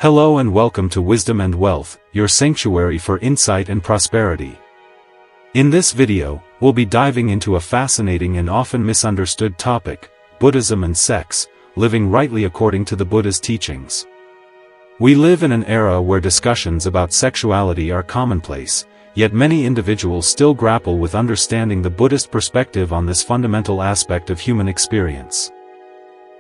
Hello and welcome to Wisdom and Wealth, your sanctuary for insight and prosperity. In this video, we'll be diving into a fascinating and often misunderstood topic, Buddhism and sex, living rightly according to the Buddha's teachings. We live in an era where discussions about sexuality are commonplace, yet many individuals still grapple with understanding the Buddhist perspective on this fundamental aspect of human experience.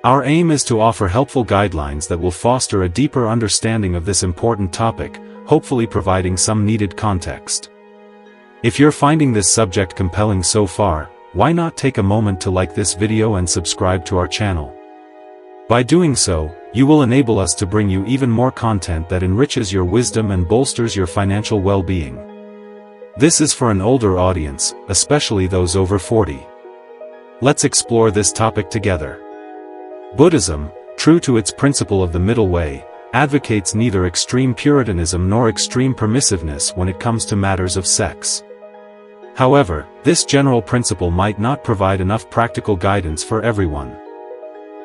Our aim is to offer helpful guidelines that will foster a deeper understanding of this important topic, hopefully providing some needed context. If you're finding this subject compelling so far, why not take a moment to like this video and subscribe to our channel? By doing so, you will enable us to bring you even more content that enriches your wisdom and bolsters your financial well-being. This is for an older audience, especially those over 40. Let's explore this topic together. Buddhism, true to its principle of the middle way, advocates neither extreme puritanism nor extreme permissiveness when it comes to matters of sex. However, this general principle might not provide enough practical guidance for everyone.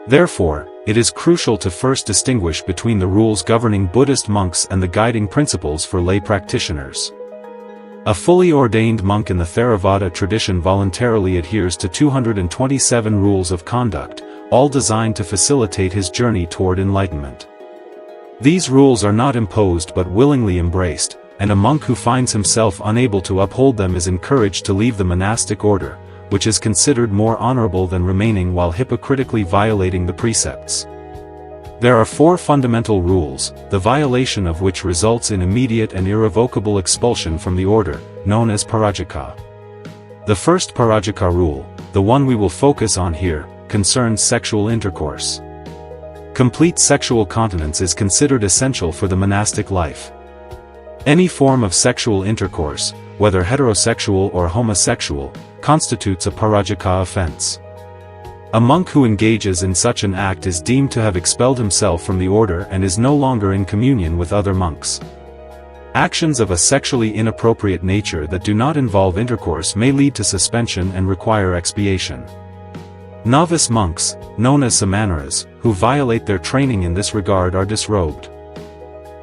Therefore, it is crucial to first distinguish between the rules governing Buddhist monks and the guiding principles for lay practitioners. A fully ordained monk in the Theravada tradition voluntarily adheres to 227 rules of conduct, all designed to facilitate his journey toward enlightenment. These rules are not imposed but willingly embraced, and a monk who finds himself unable to uphold them is encouraged to leave the monastic order, which is considered more honorable than remaining while hypocritically violating the precepts. There are 4 fundamental rules, the violation of which results in immediate and irrevocable expulsion from the order, known as Parajika. The first Parajika rule, the one we will focus on here, concerns sexual intercourse. Complete sexual continence is considered essential for the monastic life. Any form of sexual intercourse, whether heterosexual or homosexual, constitutes a Parajika offense. A monk who engages in such an act is deemed to have expelled himself from the order and is no longer in communion with other monks. Actions of a sexually inappropriate nature that do not involve intercourse may lead to suspension and require expiation. Novice monks, known as samaneras, who violate their training in this regard are disrobed.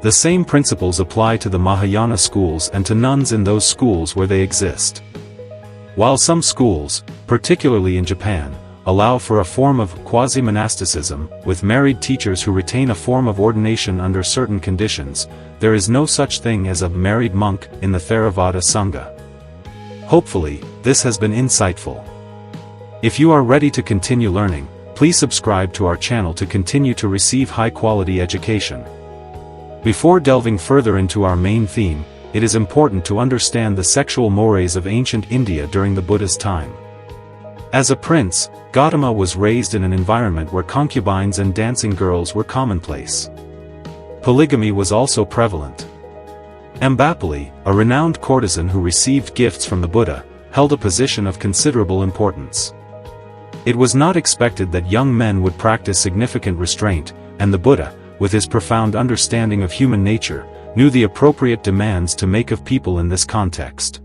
The same principles apply to the Mahayana schools and to nuns in those schools where they exist. While some schools, particularly in Japan, allow for a form of quasi-monasticism, with married teachers who retain a form of ordination under certain conditions, there is no such thing as a married monk in the Theravada Sangha. Hopefully, this has been insightful. If you are ready to continue learning, please subscribe to our channel to continue to receive high-quality education. Before delving further into our main theme, it is important to understand the sexual mores of ancient India during the Buddha's time. As a prince, Gautama was raised in an environment where concubines and dancing girls were commonplace. Polygamy was also prevalent. Ambapali, a renowned courtesan who received gifts from the Buddha, held a position of considerable importance. It was not expected that young men would practice significant restraint, and the Buddha, with his profound understanding of human nature, knew the appropriate demands to make of people in this context.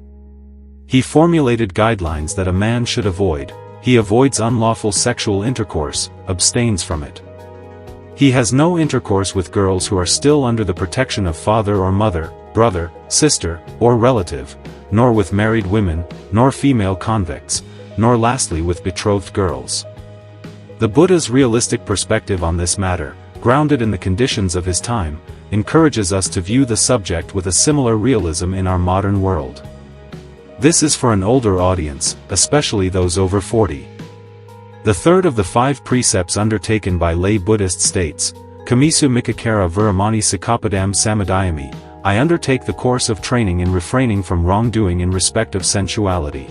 He formulated guidelines that a man should avoid. He avoids unlawful sexual intercourse, abstains from it. He has no intercourse with girls who are still under the protection of father or mother, brother, sister, or relative, nor with married women, nor female convicts, nor lastly with betrothed girls. The Buddha's realistic perspective on this matter, grounded in the conditions of his time, encourages us to view the subject with a similar realism in our modern world. This is for an older audience, especially those over 40. The third of the 5 precepts undertaken by lay Buddhists states, Kamisu Mikakara Viramani Sikapadam Samadhyami, I undertake the course of training in refraining from wrongdoing in respect of sensuality.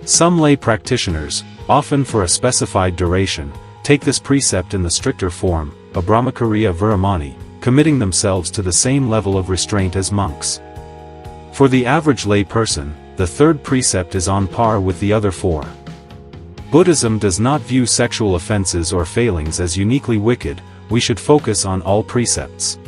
Some lay practitioners, often for a specified duration, take this precept in the stricter form, Abrahmacharya Viramani, committing themselves to the same level of restraint as monks. For the average lay person, the third precept is on par with the other 4. Buddhism does not view sexual offenses or failings as uniquely wicked, we should focus on all precepts.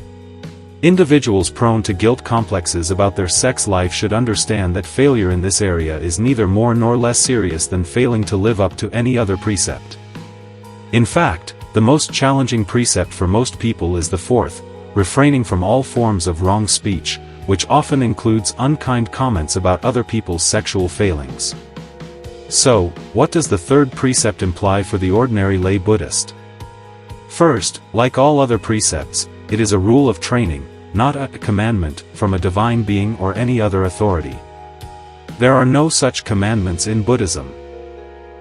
Individuals prone to guilt complexes about their sex life should understand that failure in this area is neither more nor less serious than failing to live up to any other precept. In fact, the most challenging precept for most people is the 4th, refraining from all forms of wrong speech, which often includes unkind comments about other people's sexual failings. So, what does the third precept imply for the ordinary lay Buddhist? First, like all other precepts, it is a rule of training, not a commandment from a divine being or any other authority. There are no such commandments in Buddhism.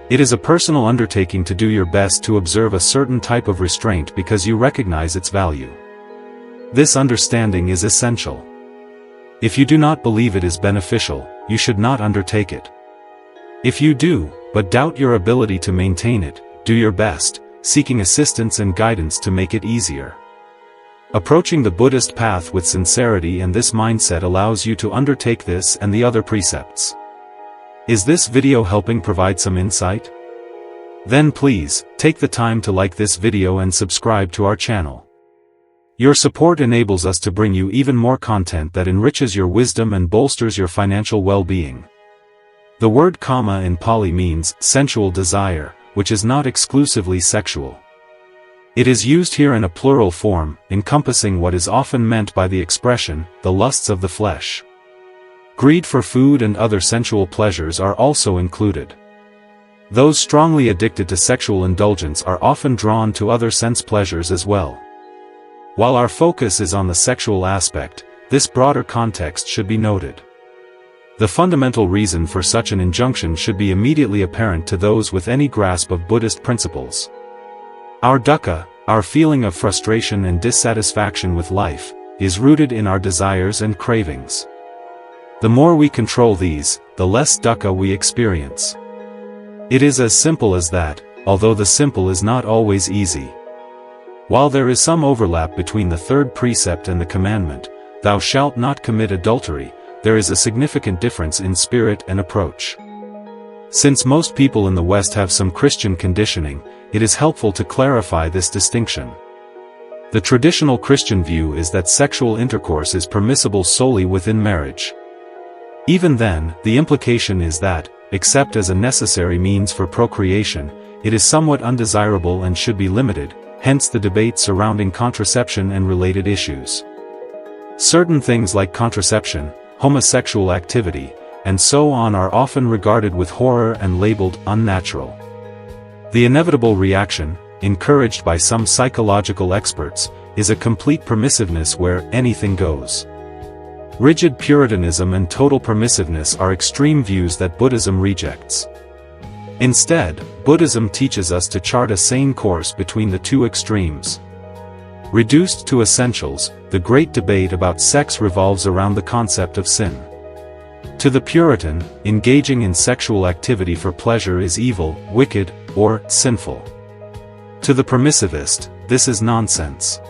It is a personal undertaking to do your best to observe a certain type of restraint because you recognize its value. This understanding is essential. If you do not believe it is beneficial, you should not undertake it. If you do, but doubt your ability to maintain it, do your best, seeking assistance and guidance to make it easier. Approaching the Buddhist path with sincerity and this mindset allows you to undertake this and the other precepts. Is this video helping provide some insight? Then please, take the time to like this video and subscribe to our channel. Your support enables us to bring you even more content that enriches your wisdom and bolsters your financial well-being. The word kama in Pali means sensual desire, which is not exclusively sexual. It is used here in a plural form, encompassing what is often meant by the expression, the lusts of the flesh. Greed for food and other sensual pleasures are also included. Those strongly addicted to sexual indulgence are often drawn to other sense pleasures as well. While our focus is on the sexual aspect, this broader context should be noted. The fundamental reason for such an injunction should be immediately apparent to those with any grasp of Buddhist principles. Our dukkha, our feeling of frustration and dissatisfaction with life, is rooted in our desires and cravings. The more we control these, the less dukkha we experience. It is as simple as that, although the simple is not always easy. While there is some overlap between the third precept and the commandment, "Thou shalt not commit adultery," there is a significant difference in spirit and approach. Since most people in the West have some Christian conditioning, it is helpful to clarify this distinction. The traditional Christian view is that sexual intercourse is permissible solely within marriage. Even then, the implication is that, except as a necessary means for procreation, it is somewhat undesirable and should be limited, hence the debate surrounding contraception and related issues. Certain things like contraception, homosexual activity, and so on are often regarded with horror and labeled unnatural. The inevitable reaction, encouraged by some psychological experts, is a complete permissiveness where anything goes. Rigid puritanism and total permissiveness are extreme views that Buddhism rejects. Instead, Buddhism teaches us to chart a sane course between the two extremes. Reduced to essentials, the great debate about sex revolves around the concept of sin. To the Puritan, engaging in sexual activity for pleasure is evil, wicked, or sinful. To the permissivist, this is nonsense.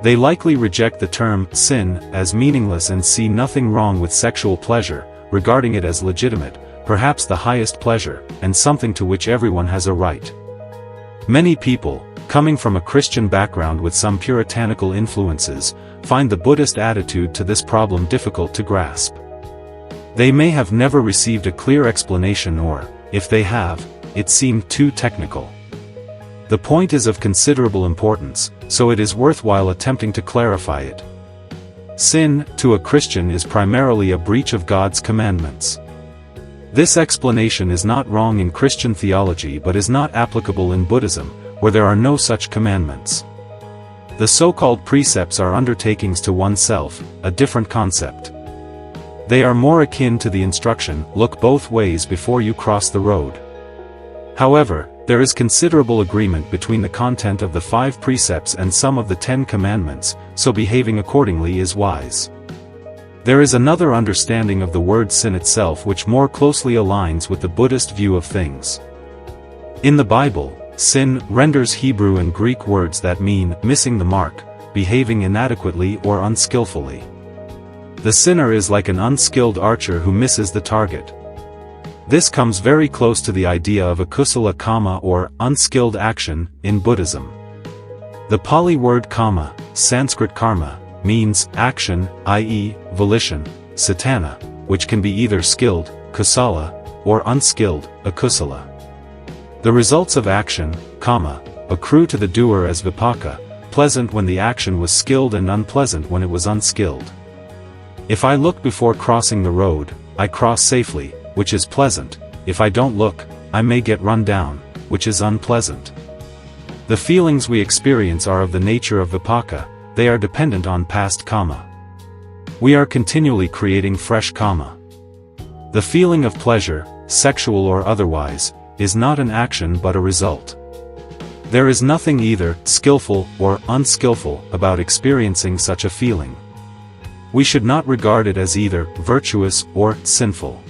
They likely reject the term sin as meaningless and see nothing wrong with sexual pleasure, regarding it as legitimate, perhaps the highest pleasure, and something to which everyone has a right. Many people, coming from a Christian background with some puritanical influences, find the Buddhist attitude to this problem difficult to grasp. They may have never received a clear explanation or, if they have, it seemed too technical. The point is of considerable importance, so it is worthwhile attempting to clarify it. Sin, to a Christian, is primarily a breach of God's commandments. This explanation is not wrong in Christian theology but is not applicable in Buddhism, where there are no such commandments. The so-called precepts are undertakings to oneself, a different concept. They are more akin to the instruction, "Look both ways before you cross the road." However, there is considerable agreement between the content of the 5 precepts and some of the 10 commandments, so behaving accordingly is wise. There is another understanding of the word sin itself which more closely aligns with the Buddhist view of things. In the Bible, sin renders Hebrew and Greek words that mean missing the mark, behaving inadequately or unskillfully. The sinner is like an unskilled archer who misses the target. This comes very close to the idea of akusala kama or unskilled action in Buddhism. The Pali word kama, Sanskrit karma, means action, i.e., volition, satana, which can be either skilled, kusala, or unskilled, akusala. The results of action, kama, accrue to the doer as vipaka, pleasant when the action was skilled and unpleasant when it was unskilled. If I look before crossing the road, I cross safely, which is pleasant. If I don't look, I may get run down, which is unpleasant. The feelings we experience are of the nature of vipaka, they are dependent on past karma. We are continually creating fresh karma. The feeling of pleasure, sexual or otherwise, is not an action but a result. There is nothing either skillful or unskillful about experiencing such a feeling. We should not regard it as either virtuous or sinful.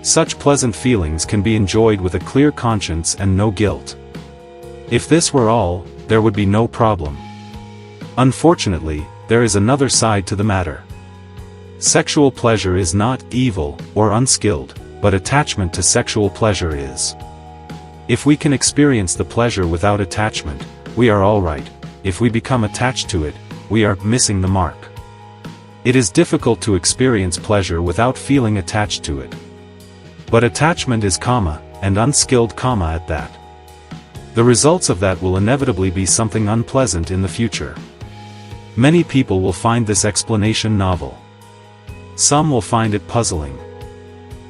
Such pleasant feelings can be enjoyed with a clear conscience and no guilt. If this were all, there would be no problem. Unfortunately, there is another side to the matter. Sexual pleasure is not evil or unskilled, but attachment to sexual pleasure is. If we can experience the pleasure without attachment, we are all right. If we become attached to it, we are missing the mark. It is difficult to experience pleasure without feeling attached to it. But attachment is karma, and unskilled karma at that. The results of that will inevitably be something unpleasant in the future. Many people will find this explanation novel. Some will find it puzzling.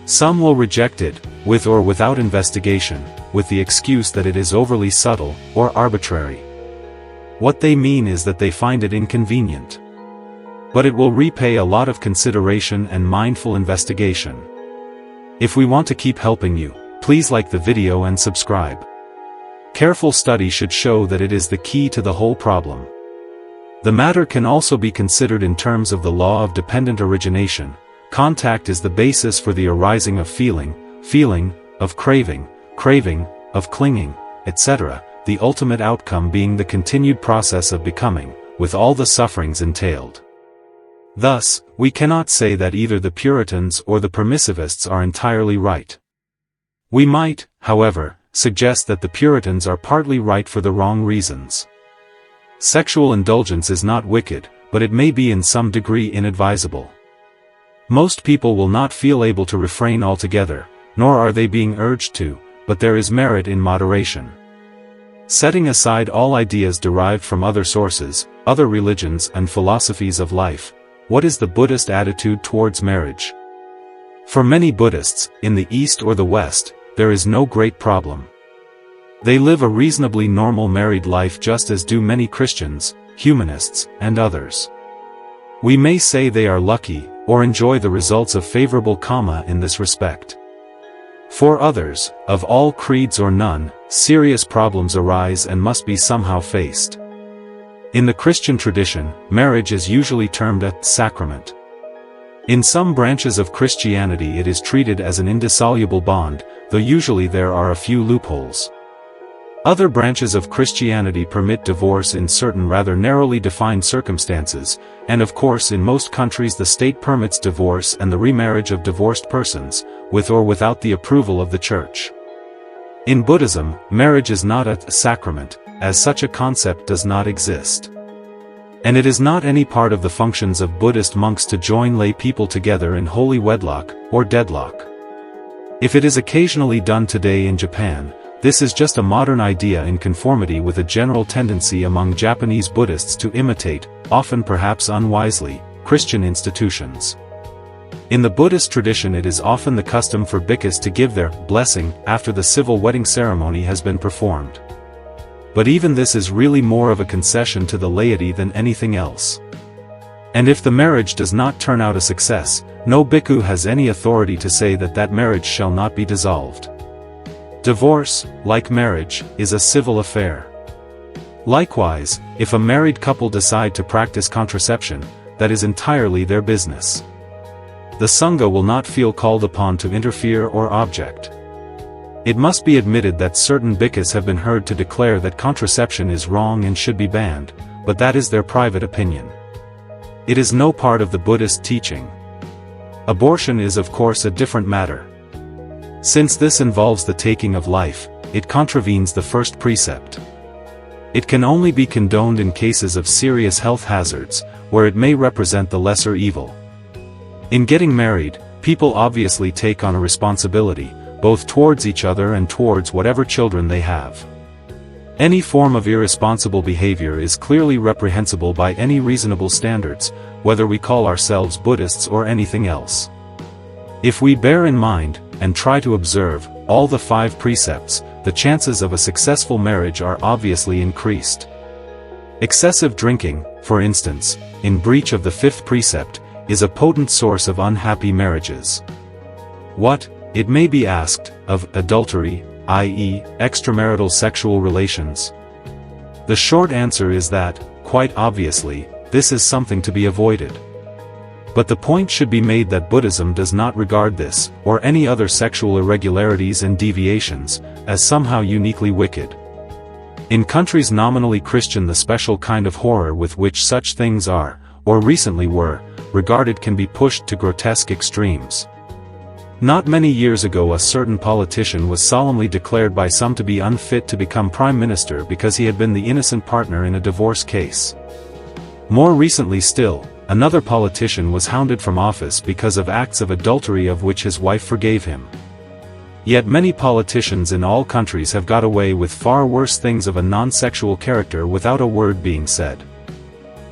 Some will reject it, with or without investigation, with the excuse that it is overly subtle or arbitrary. What they mean is that they find it inconvenient. But it will repay a lot of consideration and mindful investigation. If we want to keep helping you, please like the video and subscribe. Careful study should show that it is the key to the whole problem. The matter can also be considered in terms of the law of dependent origination. Contact is the basis for the arising of feeling, of craving, of clinging, etc., the ultimate outcome being the continued process of becoming, with all the sufferings entailed. Thus, we cannot say that either the Puritans or the permissivists are entirely right. We might, however, suggest that the Puritans are partly right for the wrong reasons. Sexual indulgence is not wicked, but it may be in some degree inadvisable. Most people will not feel able to refrain altogether, nor are they being urged to, but there is merit in moderation. Setting aside all ideas derived from other sources, other religions and philosophies of life, what is the Buddhist attitude towards marriage? For many Buddhists, in the East or the West, there is no great problem. They live a reasonably normal married life just as do many Christians, humanists, and others. We may say they are lucky, or enjoy the results of favorable karma in this respect. For others, of all creeds or none, serious problems arise and must be somehow faced. In the Christian tradition, marriage is usually termed a sacrament. In some branches of Christianity it is treated as an indissoluble bond, though usually there are a few loopholes. Other branches of Christianity permit divorce in certain rather narrowly defined circumstances, and of course in most countries the state permits divorce and the remarriage of divorced persons, with or without the approval of the church. In Buddhism, marriage is not a sacrament, as such a concept does not exist. And it is not any part of the functions of Buddhist monks to join lay people together in holy wedlock, or deadlock. If it is occasionally done today in Japan, this is just a modern idea in conformity with a general tendency among Japanese Buddhists to imitate, often perhaps unwisely, Christian institutions. In the Buddhist tradition it is often the custom for bhikkhus to give their blessing after the civil wedding ceremony has been performed. But even this is really more of a concession to the laity than anything else. And if the marriage does not turn out a success, no bhikkhu has any authority to say that that marriage shall not be dissolved. Divorce, like marriage, is a civil affair. Likewise, if a married couple decide to practice contraception, that is entirely their business. The Sangha will not feel called upon to interfere or object. It must be admitted that certain bhikkhus have been heard to declare that contraception is wrong and should be banned, but that is their private opinion. It is no part of the Buddhist teaching. Abortion is of course a different matter. Since this involves the taking of life, it contravenes the first precept. It can only be condoned in cases of serious health hazards, where it may represent the lesser evil. In getting married, people obviously take on a responsibility, both towards each other and towards whatever children they have. Any form of irresponsible behavior is clearly reprehensible by any reasonable standards, whether we call ourselves Buddhists or anything else. If we bear in mind, and try to observe, all the 5 precepts, the chances of a successful marriage are obviously increased. Excessive drinking, for instance, in breach of the 5th precept, is a potent source of unhappy marriages. What, it may be asked, of adultery, i.e., extramarital sexual relations? The short answer is that, quite obviously, this is something to be avoided. But the point should be made that Buddhism does not regard this, or any other sexual irregularities and deviations, as somehow uniquely wicked. In countries nominally Christian, the special kind of horror with which such things are, or recently were, regarded can be pushed to grotesque extremes. Not many years ago a certain politician was solemnly declared by some to be unfit to become prime minister because he had been the innocent partner in a divorce case. More recently still, another politician was hounded from office because of acts of adultery of which his wife forgave him. Yet many politicians in all countries have got away with far worse things of a non-sexual character without a word being said.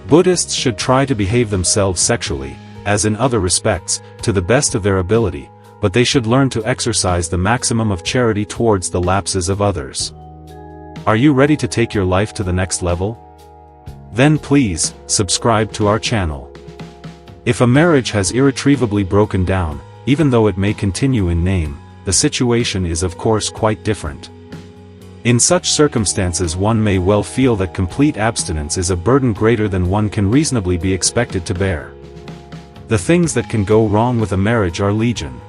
Buddhists should try to behave themselves sexually, as in other respects, to the best of their ability, but they should learn to exercise the maximum of charity towards the lapses of others. Are you ready to take your life to the next level? Then please, subscribe to our channel. If a marriage has irretrievably broken down, even though it may continue in name, the situation is of course quite different. In such circumstances one may well feel that complete abstinence is a burden greater than one can reasonably be expected to bear. The things that can go wrong with a marriage are legion.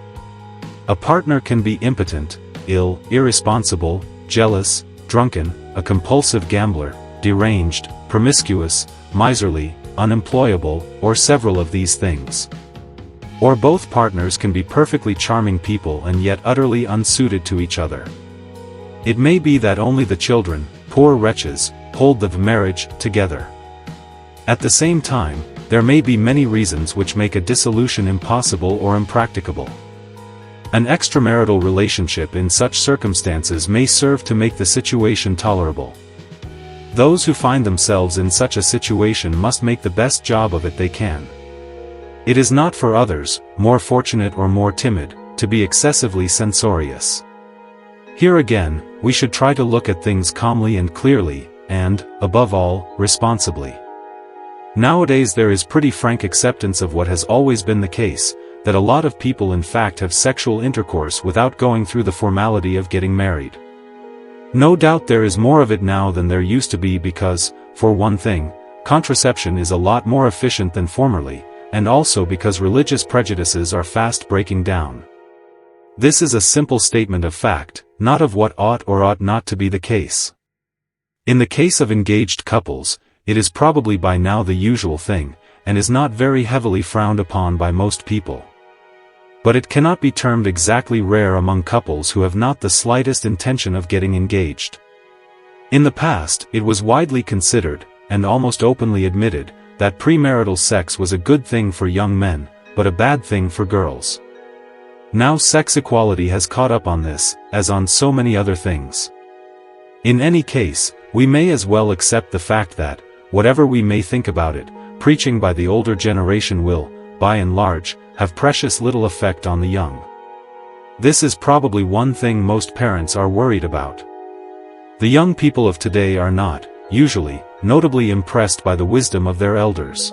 A partner can be impotent, ill, irresponsible, jealous, drunken, a compulsive gambler, deranged, promiscuous, miserly, unemployable, or several of these things. Or both partners can be perfectly charming people and yet utterly unsuited to each other. It may be that only the children, poor wretches, hold the marriage together. At the same time, there may be many reasons which make a dissolution impossible or impracticable. An extramarital relationship in such circumstances may serve to make the situation tolerable. Those who find themselves in such a situation must make the best job of it they can. It is not for others, more fortunate or more timid, to be excessively censorious. Here again, we should try to look at things calmly and clearly, and, above all, responsibly. Nowadays there is pretty frank acceptance of what has always been the case, that a lot of people in fact have sexual intercourse without going through the formality of getting married. No doubt there is more of it now than there used to be because, for one thing, contraception is a lot more efficient than formerly, and also because religious prejudices are fast breaking down. This is a simple statement of fact, not of what ought or ought not to be the case. In the case of engaged couples, it is probably by now the usual thing, and is not very heavily frowned upon by most people. But it cannot be termed exactly rare among couples who have not the slightest intention of getting engaged. In the past, it was widely considered, and almost openly admitted, that premarital sex was a good thing for young men, but a bad thing for girls. Now sex equality has caught up on this, as on so many other things. In any case, we may as well accept the fact that, whatever we may think about it, preaching by the older generation will, by and large, have precious little effect on the young. This is probably one thing most parents are worried about. The young people of today are not, usually, notably impressed by the wisdom of their elders.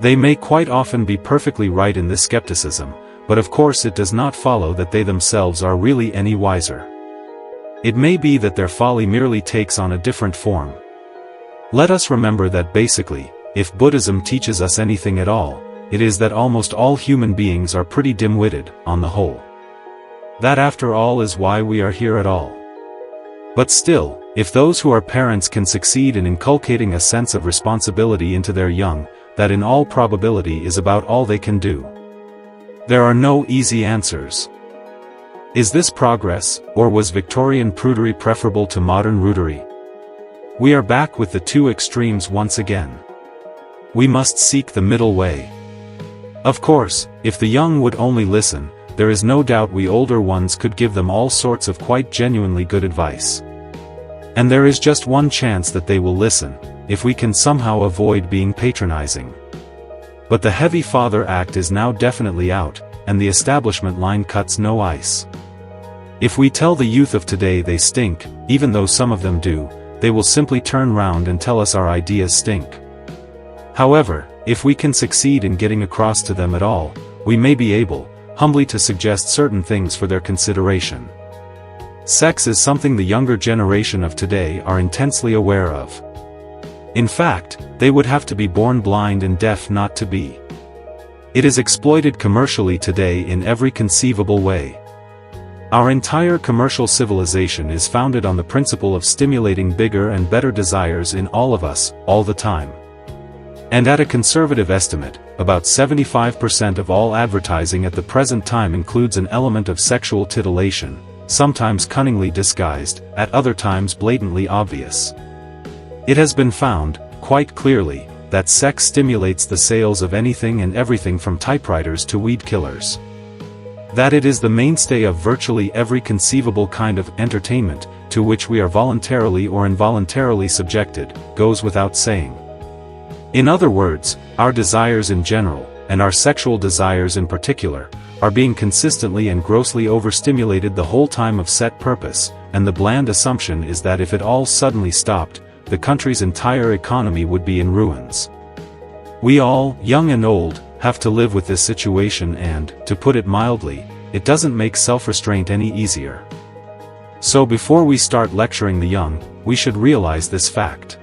They may quite often be perfectly right in this skepticism, but of course it does not follow that they themselves are really any wiser. It may be that their folly merely takes on a different form. Let us remember that basically, if Buddhism teaches us anything at all, it is that almost all human beings are pretty dim-witted, on the whole. That after all is why we are here at all. But still, if those who are parents can succeed in inculcating a sense of responsibility into their young, that in all probability is about all they can do. There are no easy answers. Is this progress, or was Victorian prudery preferable to modern rudery? We are back with the two extremes once again. We must seek the middle way. Of course, if the young would only listen, there is no doubt we older ones could give them all sorts of quite genuinely good advice. And there is just one chance that they will listen, if we can somehow avoid being patronizing. But the heavy father act is now definitely out, and the establishment line cuts no ice. If we tell the youth of today they stink, even though some of them do, they will simply turn round and tell us our ideas stink. However, if we can succeed in getting across to them at all, we may be able, humbly to suggest certain things for their consideration. Sex is something the younger generation of today are intensely aware of. In fact, they would have to be born blind and deaf not to be. It is exploited commercially today in every conceivable way. Our entire commercial civilization is founded on the principle of stimulating bigger and better desires in all of us, all the time. And at a conservative estimate, about 75% of all advertising at the present time includes an element of sexual titillation, sometimes cunningly disguised, at other times blatantly obvious. It has been found, quite clearly, that sex stimulates the sales of anything and everything from typewriters to weed killers. That it is the mainstay of virtually every conceivable kind of entertainment, to which we are voluntarily or involuntarily subjected, goes without saying. In other words, our desires in general, and our sexual desires in particular, are being consistently and grossly overstimulated the whole time of set purpose, and the bland assumption is that if it all suddenly stopped, the country's entire economy would be in ruins. We all, young and old, have to live with this situation and, to put it mildly, it doesn't make self-restraint any easier. So before we start lecturing the young, we should realize this fact.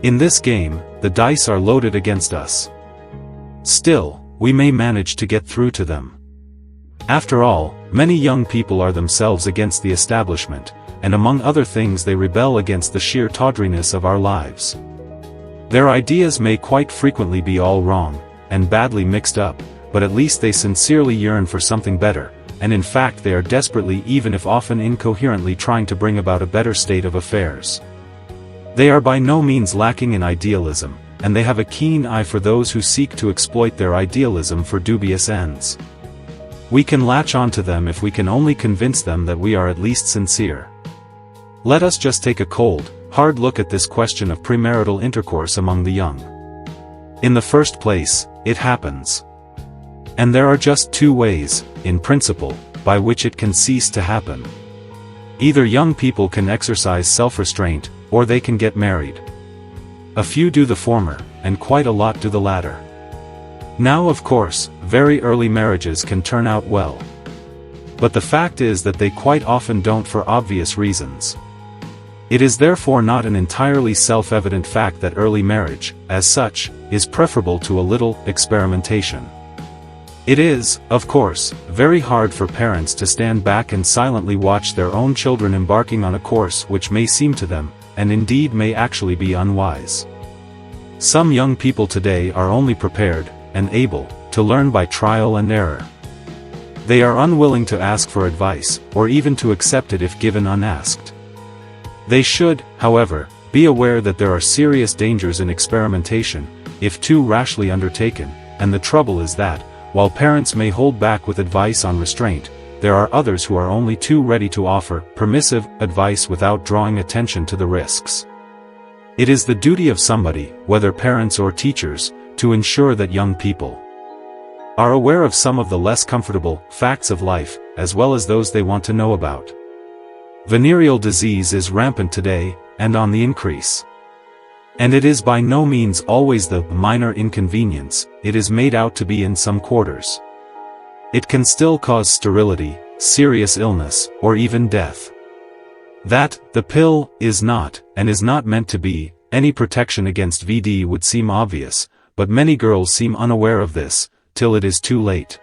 In this game, the dice are loaded against us. Still, we may manage to get through to them. After all, many young people are themselves against the establishment, and among other things they rebel against the sheer tawdriness of our lives. Their ideas may quite frequently be all wrong, and badly mixed up, but at least they sincerely yearn for something better, and in fact they are desperately, even if often incoherently, trying to bring about a better state of affairs. They are by no means lacking in idealism, and they have a keen eye for those who seek to exploit their idealism for dubious ends. We can latch on to them if we can only convince them that we are at least sincere. Let us just take a cold, hard look at this question of premarital intercourse among the young. In the first place, it happens. And there are just two ways, in principle, by which it can cease to happen. Either young people can exercise self-restraint, or they can get married. A few do the former, and quite a lot do the latter. Now of course, very early marriages can turn out well. But the fact is that they quite often don't for obvious reasons. It is therefore not an entirely self-evident fact that early marriage, as such, is preferable to a little experimentation. It is, of course, very hard for parents to stand back and silently watch their own children embarking on a course which may seem to them, and indeed may actually be unwise. Some young people today are only prepared, and able, to learn by trial and error. They are unwilling to ask for advice, or even to accept it if given unasked. They should, however, be aware that there are serious dangers in experimentation, if too rashly undertaken, and the trouble is that, while parents may hold back with advice on restraint, there are others who are only too ready to offer permissive advice without drawing attention to the risks. It is the duty of somebody, whether parents or teachers, to ensure that young people are aware of some of the less comfortable facts of life, as well as those they want to know about. Venereal disease is rampant today, and on the increase. And it is by no means always the minor inconvenience it is made out to be in some quarters. It can still cause sterility, serious illness, or even death. That, the pill, is not, and is not meant to be, any protection against VD would seem obvious, but many girls seem unaware of this, till it is too late.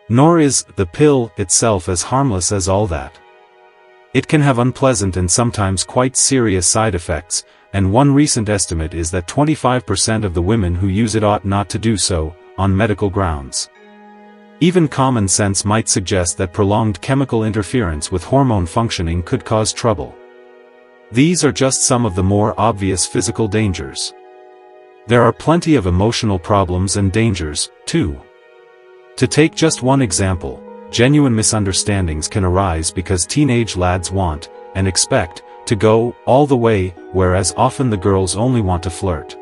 Nor is the pill itself as harmless as all that. It can have unpleasant and sometimes quite serious side effects, and one recent estimate is that 25% of the women who use it ought not to do so, on medical grounds. Even common sense might suggest that prolonged chemical interference with hormone functioning could cause trouble. These are just some of the more obvious physical dangers. There are plenty of emotional problems and dangers, too. To take just one example, genuine misunderstandings can arise because teenage lads want, and expect, to go all the way, whereas often the girls only want to flirt.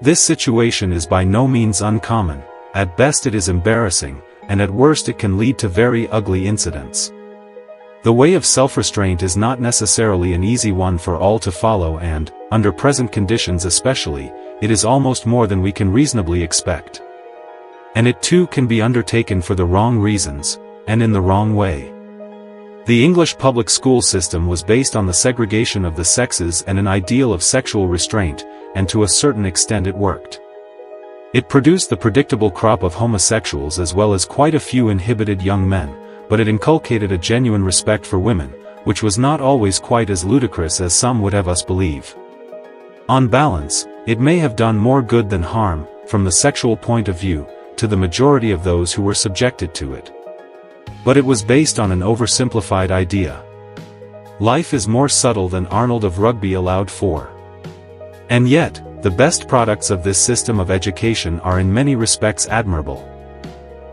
This situation is by no means uncommon. At best it is embarrassing, and at worst it can lead to very ugly incidents. The way of self-restraint is not necessarily an easy one for all to follow, and, under present conditions especially, it is almost more than we can reasonably expect. And it too can be undertaken for the wrong reasons, and in the wrong way. The English public school system was based on the segregation of the sexes and an ideal of sexual restraint, and to a certain extent it worked. It produced the predictable crop of homosexuals as well as quite a few inhibited young men, but it inculcated a genuine respect for women, which was not always quite as ludicrous as some would have us believe. On balance, it may have done more good than harm, from the sexual point of view, to the majority of those who were subjected to it. But it was based on an oversimplified idea. Life is more subtle than Arnold of Rugby allowed for. And yet, the best products of this system of education are in many respects admirable.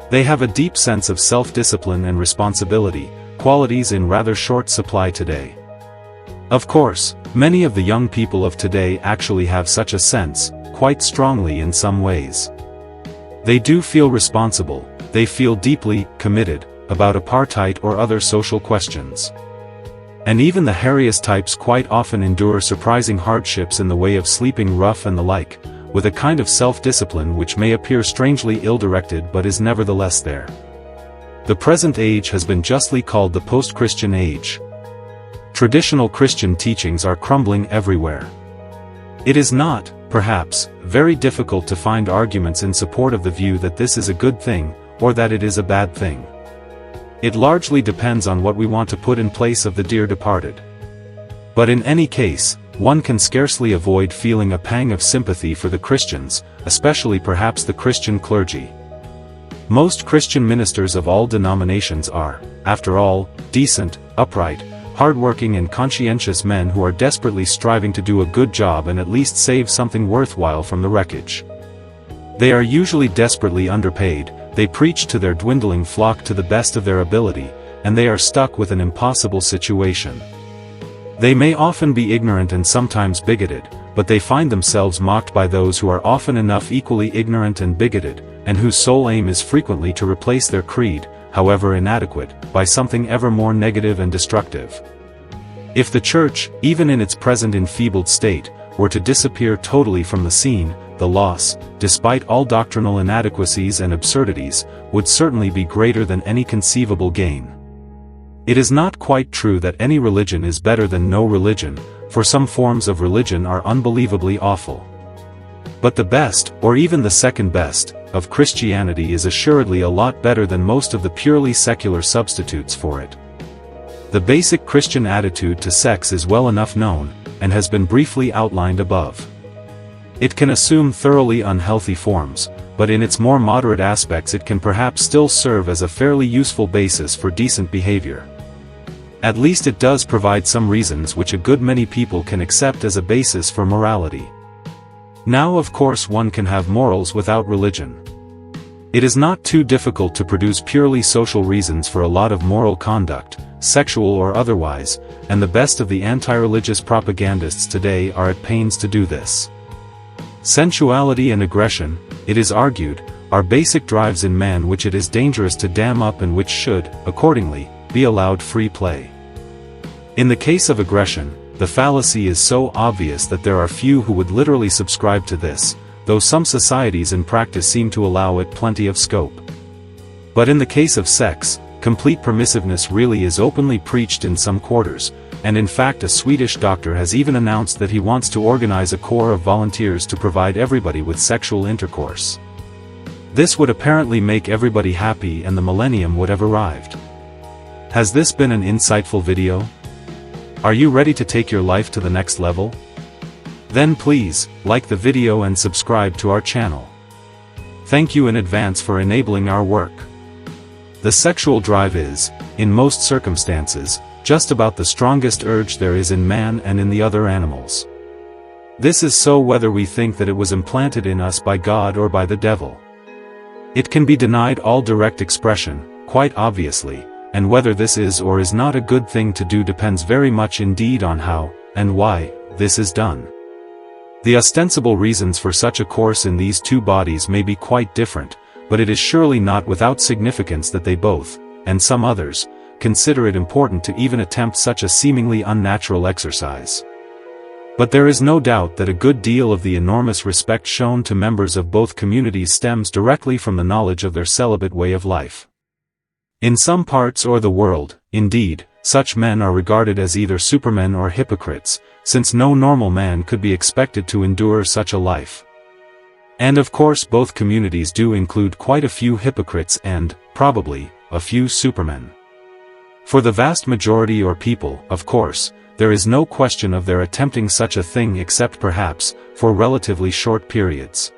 They have a deep sense of self-discipline and responsibility, qualities in rather short supply today. Of course, many of the young people of today actually have such a sense, quite strongly in some ways. They do feel responsible, they feel deeply committed about apartheid or other social questions. And even the hairiest types quite often endure surprising hardships in the way of sleeping rough and the like, with a kind of self-discipline which may appear strangely ill-directed but is nevertheless there. The present age has been justly called the post-Christian age. Traditional Christian teachings are crumbling everywhere. It is not, perhaps, very difficult to find arguments in support of the view that this is a good thing, or that it is a bad thing. It largely depends on what we want to put in place of the dear departed. But in any case, one can scarcely avoid feeling a pang of sympathy for the Christians, especially perhaps the Christian clergy. Most Christian ministers of all denominations are, after all, decent, upright, hard-working and conscientious men who are desperately striving to do a good job and at least save something worthwhile from the wreckage. They are usually desperately underpaid, they preach to their dwindling flock to the best of their ability, and they are stuck with an impossible situation. They may often be ignorant and sometimes bigoted, but they find themselves mocked by those who are often enough equally ignorant and bigoted, and whose sole aim is frequently to replace their creed, however inadequate, by something ever more negative and destructive. If the Church, even in its present enfeebled state, were to disappear totally from the scene, the loss, despite all doctrinal inadequacies and absurdities, would certainly be greater than any conceivable gain. It is not quite true that any religion is better than no religion, for some forms of religion are unbelievably awful. But the best, or even the second best, of Christianity is assuredly a lot better than most of the purely secular substitutes for it. The basic Christian attitude to sex is well enough known, and has been briefly outlined above. It can assume thoroughly unhealthy forms, but in its more moderate aspects it can perhaps still serve as a fairly useful basis for decent behavior. At least it does provide some reasons which a good many people can accept as a basis for morality. Now of course one can have morals without religion. It is not too difficult to produce purely social reasons for a lot of moral conduct, sexual or otherwise, and the best of the anti-religious propagandists today are at pains to do this. Sensuality and aggression, it is argued, are basic drives in man which it is dangerous to dam up and which should, accordingly, be allowed free play. In the case of aggression, the fallacy is so obvious that there are few who would literally subscribe to this, though some societies in practice seem to allow it plenty of scope. But in the case of sex, complete permissiveness really is openly preached in some quarters, and in fact a Swedish doctor has even announced that he wants to organize a corps of volunteers to provide everybody with sexual intercourse. This would apparently make everybody happy and the millennium would have arrived. Has this been an insightful video? Are you ready to take your life to the next level? Then please, like the video and subscribe to our channel. Thank you in advance for enabling our work. The sexual drive is, in most circumstances, just about the strongest urge there is in man and in the other animals. This is so whether we think that it was implanted in us by God or by the devil. It can be denied all direct expression, quite obviously, and whether this is or is not a good thing to do depends very much indeed on how, and why, this is done. The ostensible reasons for such a course in these two bodies may be quite different, but it is surely not without significance that they both, and some others, consider it important to even attempt such a seemingly unnatural exercise. But there is no doubt that a good deal of the enormous respect shown to members of both communities stems directly from the knowledge of their celibate way of life. In some parts of the world, indeed, such men are regarded as either supermen or hypocrites, since no normal man could be expected to endure such a life. And of course both communities do include quite a few hypocrites and, probably, a few supermen. For the vast majority or people, of course, there is no question of their attempting such a thing except perhaps, for relatively short periods.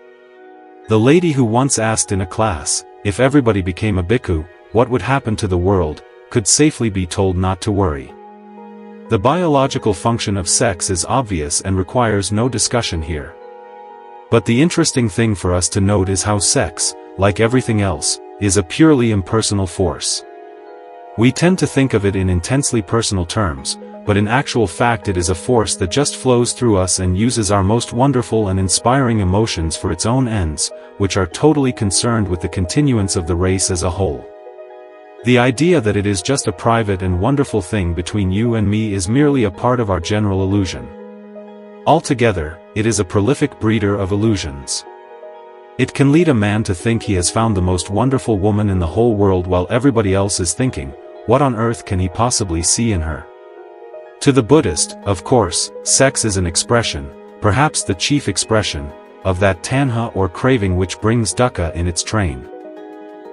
The lady who once asked in a class, if everybody became a bhikkhu, what would happen to the world, could safely be told not to worry. The biological function of sex is obvious and requires no discussion here. But the interesting thing for us to note is how sex, like everything else, is a purely impersonal force. We tend to think of it in intensely personal terms, but in actual fact it is a force that just flows through us and uses our most wonderful and inspiring emotions for its own ends, which are totally concerned with the continuance of the race as a whole. The idea that it is just a private and wonderful thing between you and me is merely a part of our general illusion. Altogether, it is a prolific breeder of illusions. It can lead a man to think he has found the most wonderful woman in the whole world while everybody else is thinking, what on earth can he possibly see in her? To the Buddhist, of course, sex is an expression, perhaps the chief expression, of that tanha or craving which brings dukkha in its train.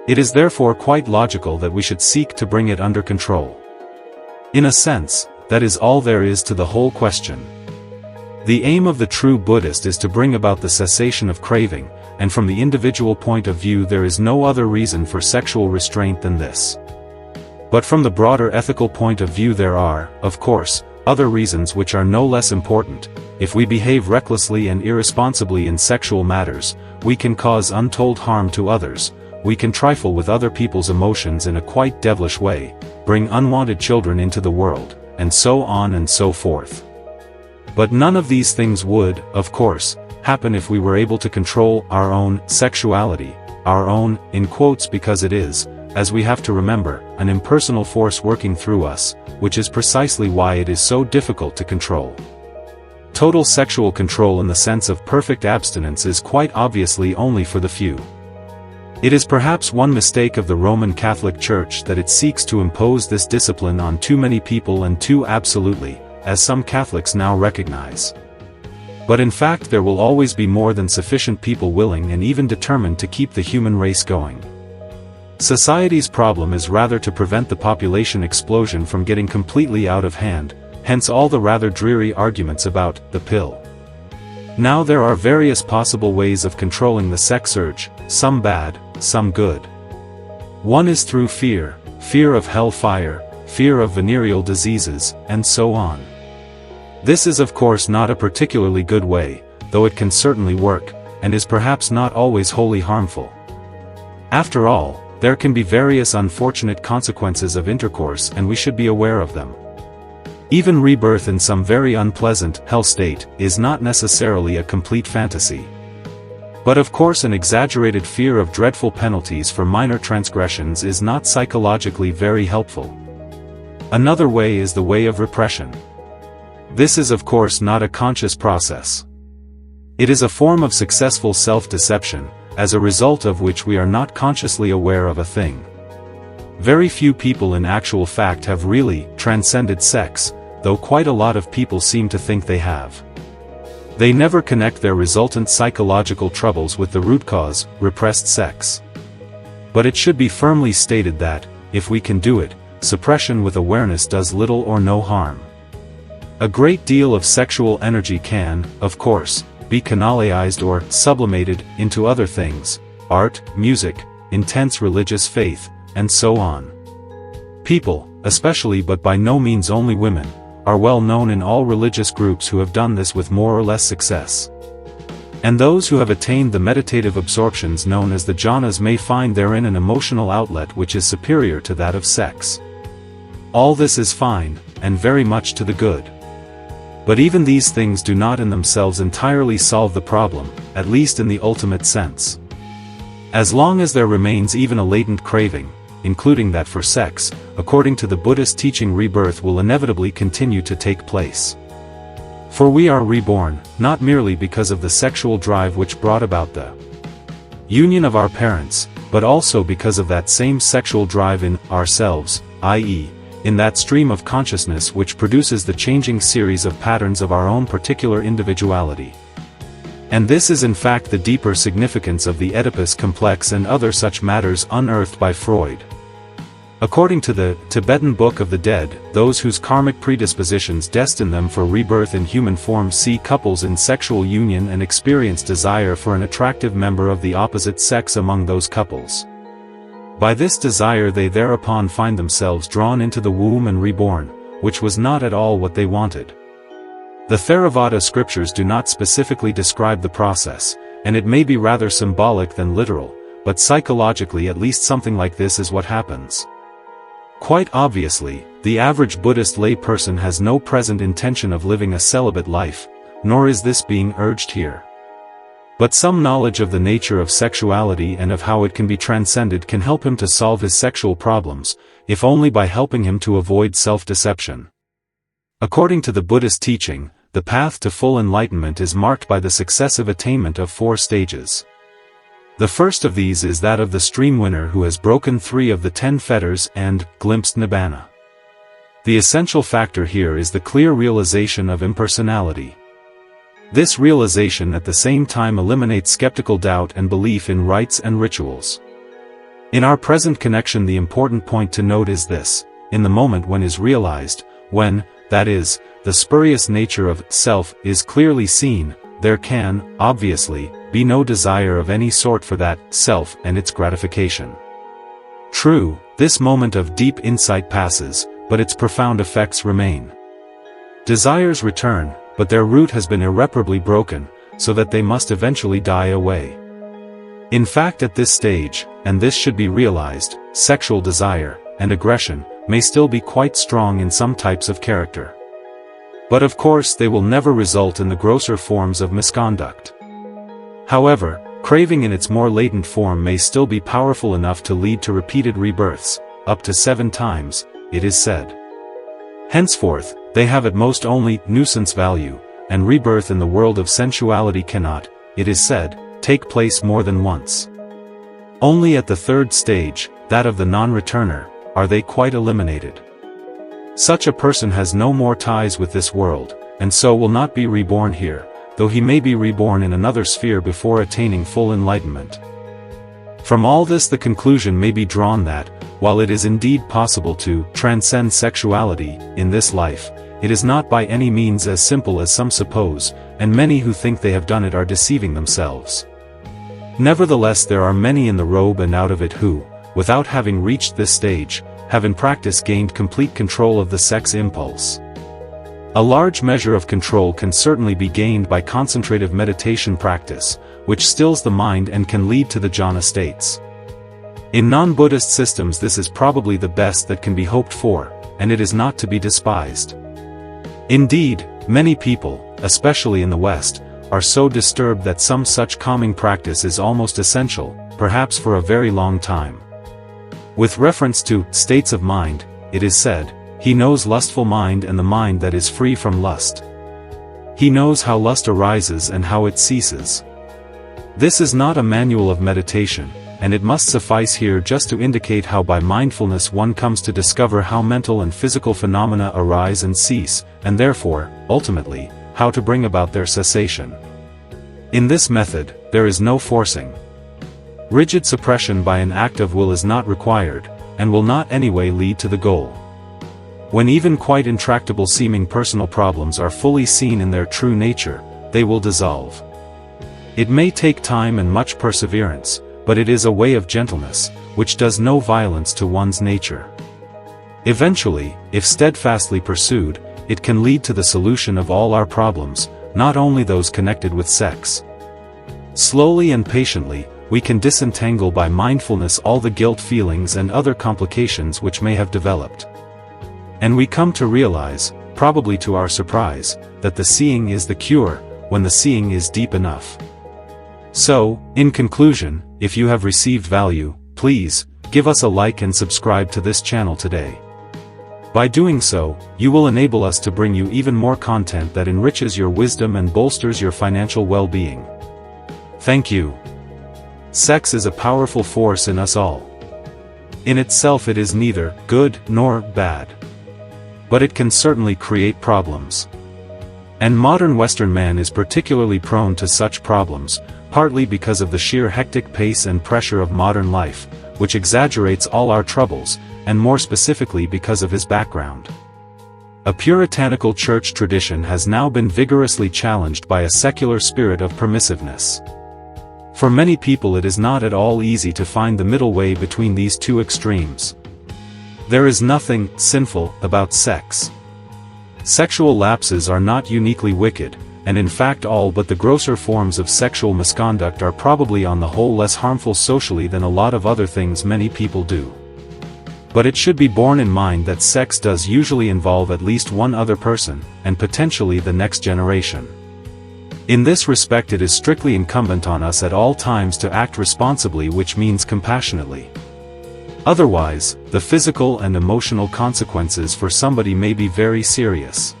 It is therefore quite logical that we should seek to bring it under control. In a sense, that is all there is to the whole question. The aim of the true Buddhist is to bring about the cessation of craving, and from the individual point of view there is no other reason for sexual restraint than this. But from the broader ethical point of view there are, of course, other reasons which are no less important. If we behave recklessly and irresponsibly in sexual matters, we can cause untold harm to others, we can trifle with other people's emotions in a quite devilish way, bring unwanted children into the world, and so on and so forth. But none of these things would, of course, happen if we were able to control our own sexuality, our own, in quotes, because it is, as we have to remember, an impersonal force working through us, which is precisely why it is so difficult to control. Total sexual control in the sense of perfect abstinence is quite obviously only for the few. It is perhaps one mistake of the Roman Catholic Church that it seeks to impose this discipline on too many people and too absolutely, as some Catholics now recognize. But in fact there will always be more than sufficient people willing and even determined to keep the human race going. Society's problem is rather to prevent the population explosion from getting completely out of hand, hence all the rather dreary arguments about the pill. Now there are various possible ways of controlling the sex urge, some bad, some good. One is through fear, fear of hellfire, fear of venereal diseases, and so on. This is of course not a particularly good way, though it can certainly work, and is perhaps not always wholly harmful. After all, there can be various unfortunate consequences of intercourse and we should be aware of them. Even rebirth in some very unpleasant hell state is not necessarily a complete fantasy. But of course an exaggerated fear of dreadful penalties for minor transgressions is not psychologically very helpful. Another way is the way of repression. This is of course not a conscious process. It is a form of successful self-deception, as a result of which we are not consciously aware of a thing. Very few people in actual fact have really transcended sex, though quite a lot of people seem to think they have. They never connect their resultant psychological troubles with the root cause, repressed sex. But it should be firmly stated that, if we can do it, suppression with awareness does little or no harm. A great deal of sexual energy can, of course, be canalized or sublimated into other things, art, music, intense religious faith, and so on. People, especially but by no means only women, are well known in all religious groups who have done this with more or less success. And those who have attained the meditative absorptions known as the jhanas may find therein an emotional outlet which is superior to that of sex. All this is fine, and very much to the good. But even these things do not in themselves entirely solve the problem, at least in the ultimate sense. As long as there remains even a latent craving, including that for sex, according to the Buddhist teaching, rebirth will inevitably continue to take place. For we are reborn, not merely because of the sexual drive which brought about the union of our parents, but also because of that same sexual drive in ourselves, i.e., in that stream of consciousness which produces the changing series of patterns of our own particular individuality. And this is in fact the deeper significance of the Oedipus complex and other such matters unearthed by Freud. According to the Tibetan Book of the Dead, those whose karmic predispositions destine them for rebirth in human form see couples in sexual union and experience desire for an attractive member of the opposite sex among those couples. By this desire they thereupon find themselves drawn into the womb and reborn, which was not at all what they wanted. The Theravada scriptures do not specifically describe the process, and it may be rather symbolic than literal, but psychologically at least something like this is what happens. Quite obviously, the average Buddhist lay person has no present intention of living a celibate life, nor is this being urged here. But some knowledge of the nature of sexuality and of how it can be transcended can help him to solve his sexual problems, if only by helping him to avoid self-deception. According to the Buddhist teaching, the path to full enlightenment is marked by the successive attainment of 4 stages. The first of these is that of the stream winner who has broken 3 of the 10 fetters and glimpsed nibbana. The essential factor here is the clear realization of impersonality. This realization at the same time eliminates skeptical doubt and belief in rites and rituals. In our present connection, the important point to note is this: in the moment when is realized, when, that is, the spurious nature of self is clearly seen, there can, obviously, be no desire of any sort for that self and its gratification. True, this moment of deep insight passes, but its profound effects remain. Desires return, but their root has been irreparably broken, so that they must eventually die away. In fact, at this stage, and this should be realized, sexual desire and aggression may still be quite strong in some types of character. But of course they will never result in the grosser forms of misconduct. However, craving in its more latent form may still be powerful enough to lead to repeated rebirths, up to 7 times, it is said. Henceforth, they have at most only nuisance value, and rebirth in the world of sensuality cannot, it is said, take place more than once. Only at the 3rd stage, that of the non-returner, are they quite eliminated. Such a person has no more ties with this world, and so will not be reborn here, though he may be reborn in another sphere before attaining full enlightenment. From all this the conclusion may be drawn that, while it is indeed possible to transcend sexuality in this life, it is not by any means as simple as some suppose, and many who think they have done it are deceiving themselves. Nevertheless, there are many in the robe and out of it who, without having reached this stage, have in practice gained complete control of the sex impulse. A large measure of control can certainly be gained by concentrative meditation practice, which stills the mind and can lead to the jhana states. In non-Buddhist systems this is probably the best that can be hoped for, and it is not to be despised. Indeed, many people, especially in the West, are so disturbed that some such calming practice is almost essential, perhaps for a very long time. With reference to states of mind, it is said, he knows lustful mind and the mind that is free from lust. He knows how lust arises and how it ceases. This is not a manual of meditation, and it must suffice here just to indicate how by mindfulness one comes to discover how mental and physical phenomena arise and cease, and therefore, ultimately, how to bring about their cessation. In this method, there is no forcing. Rigid suppression by an act of will is not required, and will not anyway lead to the goal. When even quite intractable seeming personal problems are fully seen in their true nature, they will dissolve. It may take time and much perseverance, but it is a way of gentleness, which does no violence to one's nature. Eventually, if steadfastly pursued, it can lead to the solution of all our problems, not only those connected with sex. Slowly and patiently, we can disentangle by mindfulness all the guilt feelings and other complications which may have developed. And we come to realize, probably to our surprise, that the seeing is the cure, when the seeing is deep enough. So, in conclusion, if you have received value, please, give us a like and subscribe to this channel today. By doing so, you will enable us to bring you even more content that enriches your wisdom and bolsters your financial well-being. Thank you. Sex is a powerful force in us all. In itself it is neither good nor bad. But it can certainly create problems. And modern Western man is particularly prone to such problems, partly because of the sheer hectic pace and pressure of modern life, which exaggerates all our troubles, and more specifically because of his background. A puritanical church tradition has now been vigorously challenged by a secular spirit of permissiveness. For many people it is not at all easy to find the middle way between these two extremes. There is nothing sinful about sex. Sexual lapses are not uniquely wicked, and in fact all but the grosser forms of sexual misconduct are probably on the whole less harmful socially than a lot of other things many people do. But it should be borne in mind that sex does usually involve at least one other person, and potentially the next generation. In this respect it is strictly incumbent on us at all times to act responsibly, which means compassionately. Otherwise, the physical and emotional consequences for somebody may be very serious.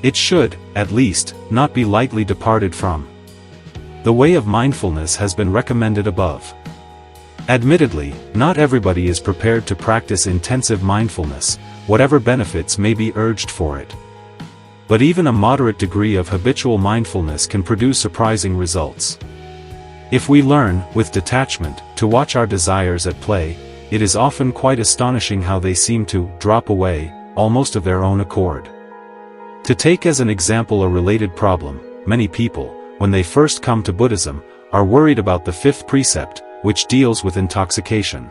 It should, at least, not be lightly departed from. The way of mindfulness has been recommended above. Admittedly, not everybody is prepared to practice intensive mindfulness, whatever benefits may be urged for it. But even a moderate degree of habitual mindfulness can produce surprising results. If we learn, with detachment, to watch our desires at play, it is often quite astonishing how they seem to drop away, almost of their own accord. To take as an example a related problem, many people, when they first come to Buddhism, are worried about the fifth precept, which deals with intoxication.